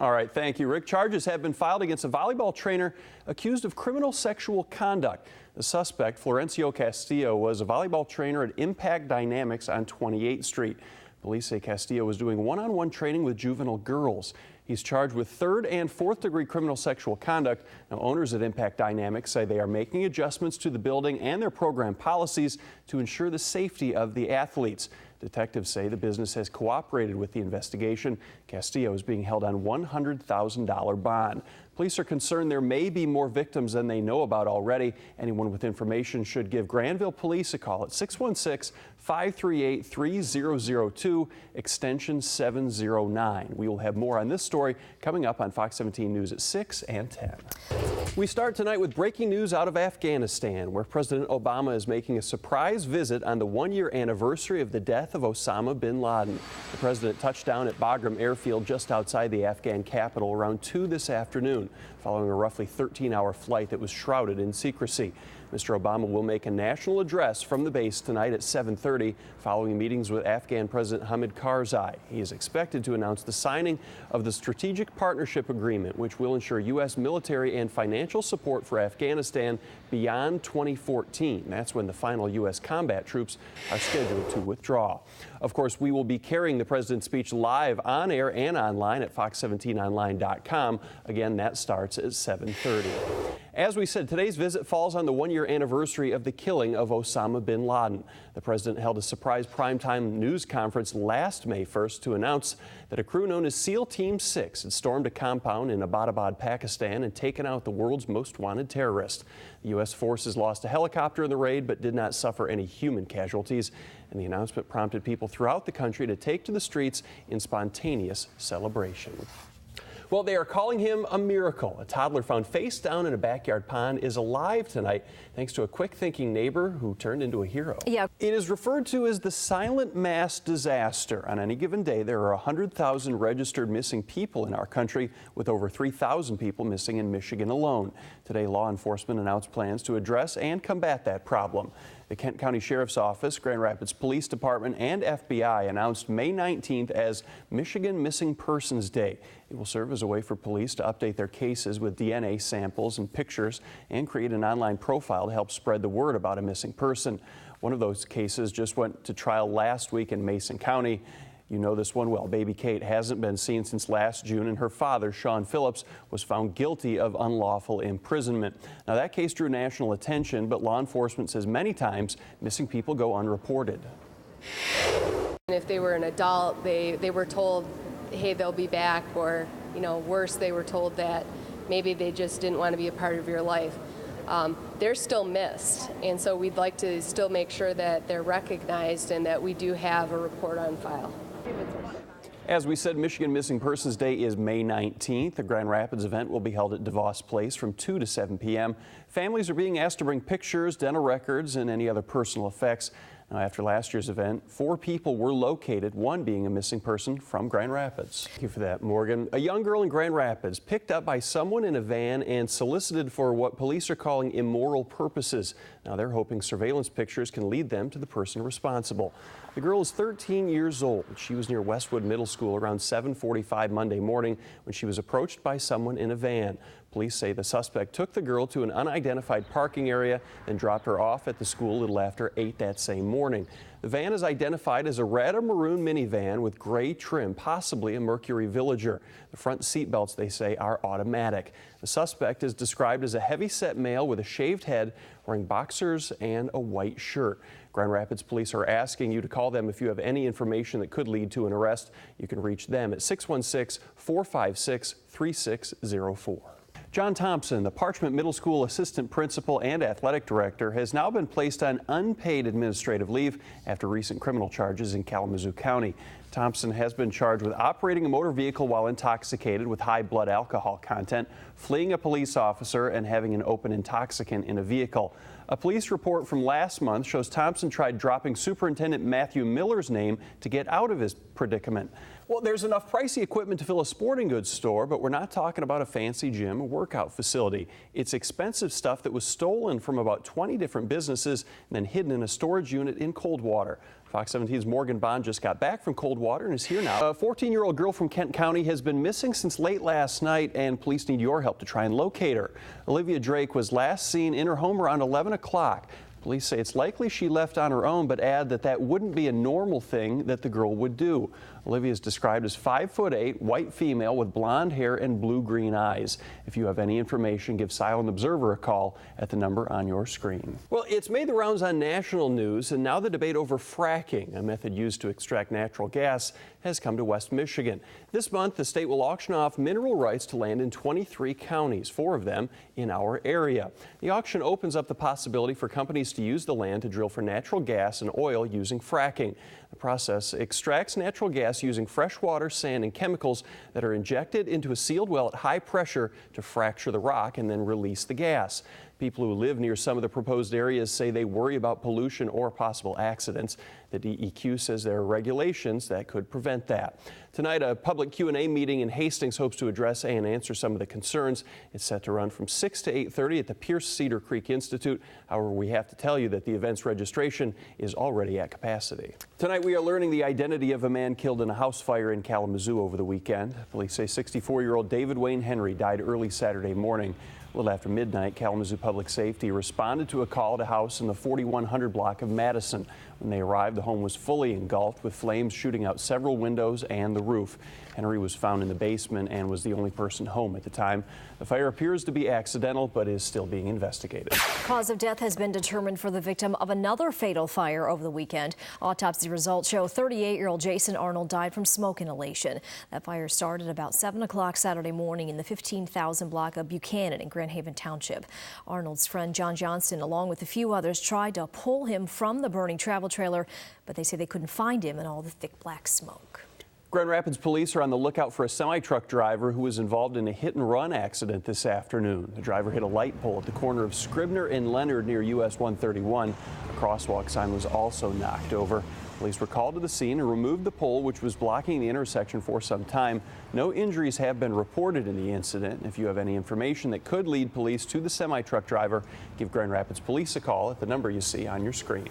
All right, thank you, Rick. Charges have been filed against a volleyball trainer accused of criminal sexual conduct. The suspect, Florencio Castillo, was a volleyball trainer at Impact Dynamics on 28th Street. Police say Castillo was doing one-on-one training with juvenile girls. He's charged with third and fourth degree criminal sexual conduct. Now, owners at Impact Dynamics say they are making adjustments to the building and their program policies to ensure the safety of the athletes. Detectives say the business has cooperated with the investigation. Castillo is being held on $100,000 bond. Police are concerned there may be more victims than they know about already. Anyone with information should give Granville Police a call at 616-538-3002, extension 709. We will have more on this story coming up on Fox 17 News at 6 and 10. We start tonight with breaking news out of Afghanistan, where President Obama is making a surprise visit on the one-year anniversary of the death of Osama bin Laden. The president touched down at Bagram Airfield just outside the Afghan capital around 2 this afternoon, following a roughly 13-hour flight that was shrouded in secrecy. Mr. Obama will make a national address from the base tonight at 7:30 following meetings with Afghan President Hamid Karzai. He is expected to announce the signing of the Strategic Partnership Agreement, which will ensure U.S. military and financial support for Afghanistan beyond 2014. That's when the final U.S. combat troops are scheduled to withdraw. Of course, we will be carrying the president's speech live on air and online at fox17online.com. Again, that starts at 7:30. As we said, today's visit falls on the one-year anniversary of the killing of Osama bin Laden. The president held a surprise primetime news conference last May 1st to announce that a crew known as SEAL Team 6 had stormed a compound in Abbottabad, Pakistan, and taken out the world's most wanted terrorist. The U.S. forces lost a helicopter in the raid but did not suffer any human casualties, and the announcement prompted people throughout the country to take to the streets in spontaneous celebration. Well, they are calling him a miracle. A toddler found face down in a backyard pond is alive tonight thanks to a quick-thinking neighbor who turned into a hero. Yeah. It is referred to as the silent mass disaster. On any given day, there are 100,000 registered missing people in our country, with over 3,000 people missing in Michigan alone. Today, law enforcement announced plans to address and combat that problem. The Kent County Sheriff's Office, Grand Rapids Police Department, and FBI announced May 19th as Michigan Missing Persons Day. It will serve as a way for police to update their cases with DNA samples and pictures and create an online profile to help spread the word about a missing person. One of those cases just went to trial last week in Mason County. You know this one well. Baby Kate hasn't been seen since last June, and her father, Sean Phillips, was found guilty of unlawful imprisonment. Now, that case drew national attention, but law enforcement says many times missing people go unreported. If they were an adult, they were told, hey, they'll be back, or, you know, worse, they were told that maybe they just didn't want to be a part of your life. They're still missed, and so we'd like to still make sure that they're recognized and that we do have a report on file. As we said, Michigan Missing Persons Day is May 19th. The Grand Rapids event will be held at DeVos Place from 2 to 7 p.m. Families are being asked to bring pictures, dental records, and any other personal effects. Now, after last year's event, 4 people were located, one being a missing person from Grand Rapids. Thank you for that, Morgan. A young girl in Grand Rapids picked up by someone in a van and solicited for what police are calling immoral purposes. Now, they're hoping surveillance pictures can lead them to the person responsible. The girl is 13 years old. She was near Westwood Middle School around 7:45 Monday morning when she was approached by someone in a van. Police say the suspect took the girl to an unidentified parking area and dropped her off at the school a little after 8 that same morning. The van is identified as a red or maroon minivan with gray trim, possibly a Mercury Villager. The front seat belts, they say, are automatic. The suspect is described as a heavy-set male with a shaved head, wearing boxers and a white shirt. Grand Rapids police are asking you to call them if you have any information that could lead to an arrest. You can reach them at 616-456-3604. John Thompson, the Parchment Middle School assistant principal and athletic director, has now been placed on unpaid administrative leave after recent criminal charges in Kalamazoo County. Thompson has been charged with operating a motor vehicle while intoxicated with high blood alcohol content, fleeing a police officer, and having an open intoxicant in a vehicle. A police report from last month shows Thompson tried dropping Superintendent Matthew Miller's name to get out of his predicament. Well, there's enough pricey equipment to fill a sporting goods store, but we're not talking about a fancy gym or workout facility. It's expensive stuff that was stolen from about 20 different businesses and then hidden in a storage unit in Coldwater. Fox 17's Morgan Bond just got back from cold water and is here now. A 14-year-old girl from Kent County has been missing since late last night, and police need your help to try and locate her. Olivia Drake was last seen in her home around 11 o'clock. Police say it's likely she left on her own, but add that that wouldn't be a normal thing that the girl would do. Olivia is described as 5'8", white female with blonde hair and blue-green eyes. If you have any information, give Silent Observer a call at the number on your screen. Well, it's made the rounds on national news, and now the debate over fracking, a method used to extract natural gas, has come to West Michigan. This month, the state will auction off mineral rights to land in 23 counties, 4 of them in our area. The auction opens up the possibility for companies to use the land to drill for natural gas and oil using fracking. The process extracts natural gas using fresh water, sand, and chemicals that are injected into a sealed well at high pressure to fracture the rock and then release the gas. People who live near some of the proposed areas say they worry about pollution or possible accidents. The DEQ says there are regulations that could prevent that. Tonight, a public Q&A meeting in Hastings hopes to address and answer some of the concerns. It's set to run from 6 to 8:30 at the Pierce Cedar Creek Institute. However, we have to tell you that the event's registration is already at capacity. Tonight, we are learning the identity of a man killed in a house fire in Kalamazoo over the weekend. Police say 64-year-old David Wayne Henry died early Saturday morning. A little after midnight, Kalamazoo Public Safety responded to a call at a house in the 4100 block of Madison. When they arrived, the home was fully engulfed with flames shooting out several windows and the roof. Henry was found in the basement and was the only person home at the time. The fire appears to be accidental, but is still being investigated. Cause of death has been determined for the victim of another fatal fire over the weekend. Autopsy results show 38-year-old Jason Arnold died from smoke inhalation. That fire started about 7 o'clock Saturday morning in the 15,000 block of Buchanan in Grand Haven Township. Arnold's friend John Johnston, along with a few others, tried to pull him from the burning travel trailer, but they say they couldn't find him in all the thick black smoke. Grand Rapids police are on the lookout for a semi-truck driver who was involved in a hit-and-run accident this afternoon. The driver hit a light pole at the corner of Scribner and Leonard near US 131. A crosswalk sign was also knocked over. Police were called to the scene and removed the pole, which was blocking the intersection for some time. No injuries have been reported in the incident. If you have any information that could lead police to the semi-truck driver, give Grand Rapids Police a call at the number you see on your screen.